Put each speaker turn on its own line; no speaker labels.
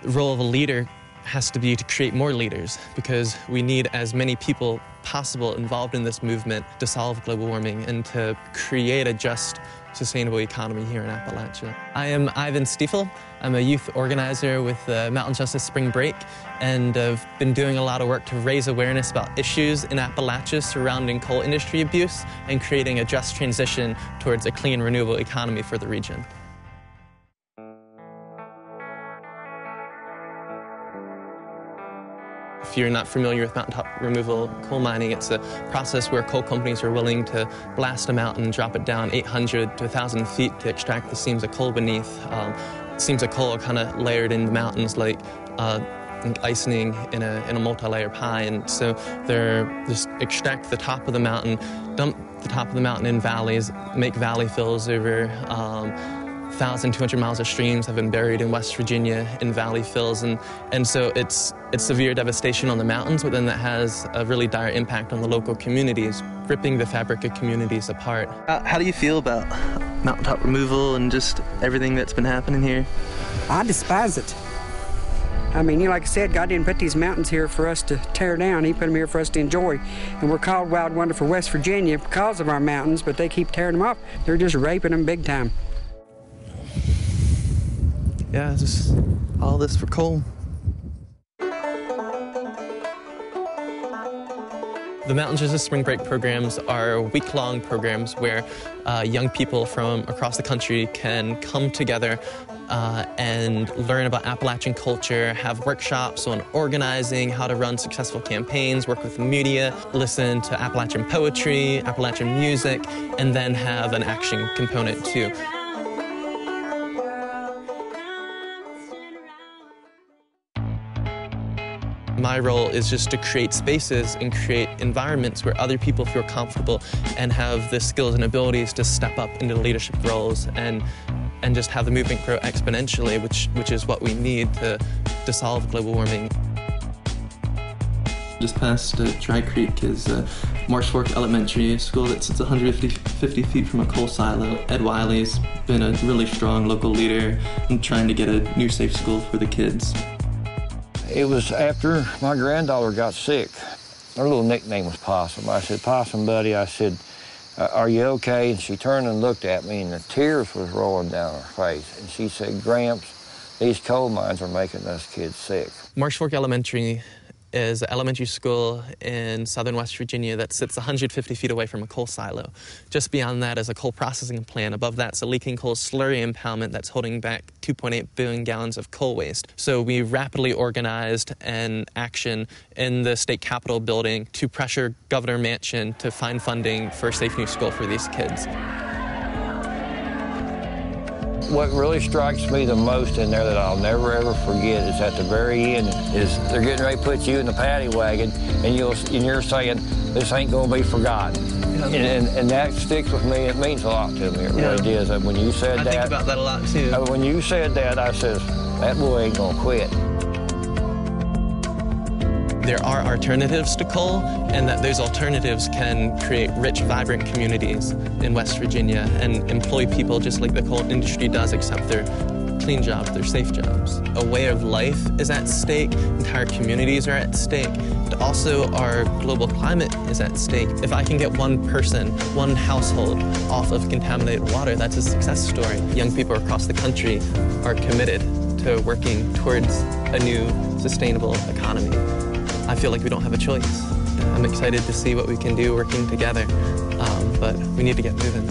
The role of a leader has to be to create more leaders, because we need as many people possible involved in this movement to solve global warming and to create a just, sustainable economy here in Appalachia. I am Ivan Steifel. I'm a youth organizer with the Mountain Justice Spring Break, and I've been doing a lot of work to raise awareness about issues in Appalachia surrounding coal industry abuse and creating a just transition towards a clean, renewable economy for the region. If you're not familiar with mountaintop removal coal mining, it's a process where coal companies are willing to blast a mountain, drop it down 800 to 1,000 feet to extract the seams of coal beneath. Seams of coal are kind of layered in the mountains like icing in a multi-layer pie, and so they're just extract the top of the mountain, dump the top of the mountain in valleys, make valley fills over 1,200 miles of streams have been buried in West Virginia in valley fills, and so it's severe devastation on the mountains, but then that has a really dire impact on the local communities, ripping the fabric of communities apart. How do you feel about mountaintop removal and just everything that's been happening here?
I despise it. I mean, like I said, God didn't put these mountains here for us to tear down. He put them here for us to enjoy. And we're called Wild Wonderful West Virginia because of our mountains, but they keep tearing them up. They're just raping them big time.
Yeah, just all this for coal. The Mountain Justice Spring Break programs are week-long programs where young people from across the country can come together and learn about Appalachian culture, have workshops on organizing, how to run successful campaigns, work with media, listen to Appalachian poetry, Appalachian music, and then have an action component too. My role is just to create spaces and create environments where other people feel comfortable and have the skills and abilities to step up into leadership roles and just have the movement grow exponentially, which is what we need to solve global warming. Just past Dry Creek is Marsh Fork Elementary School that sits 150 feet from a coal silo. Ed Wiley's been a really strong local leader in trying to get a new safe school for the kids.
It was after my granddaughter got sick. Her little nickname was Possum. I said, "Possum, buddy," I said, "Are you okay?" And she turned and looked at me, and the tears was rolling down her face. And she said, "Gramps, these coal mines are making us kids sick."
Marsh Fork Elementary is an elementary school in southern West Virginia that sits 150 feet away from a coal silo. Just beyond that is a coal processing plant. Above that's a leaking coal slurry impoundment that's holding back 2.8 billion gallons of coal waste. So we rapidly organized an action in the state capitol building to pressure Governor Manchin to find funding for a safe new school for these kids.
What really strikes me the most in there that I'll never ever forget is at the very end is they're getting ready to put you in the paddy wagon, and you're saying, "This ain't gonna be forgotten." Yeah. And that sticks with me. It means a lot to me. It really does. And when you said that,
I think about that a lot too.
When you said that, I said, "That boy ain't gonna quit."
There are alternatives to coal, and that those alternatives can create rich, vibrant communities in West Virginia and employ people just like the coal industry does, except they're clean jobs, they're safe jobs. A way of life is at stake, entire communities are at stake, and also our global climate is at stake. If I can get one person, one household off of contaminated water, that's a success story. Young people across the country are committed to working towards a new, sustainable economy. I feel like we don't have a choice. I'm excited to see what we can do working together, but we need to get moving.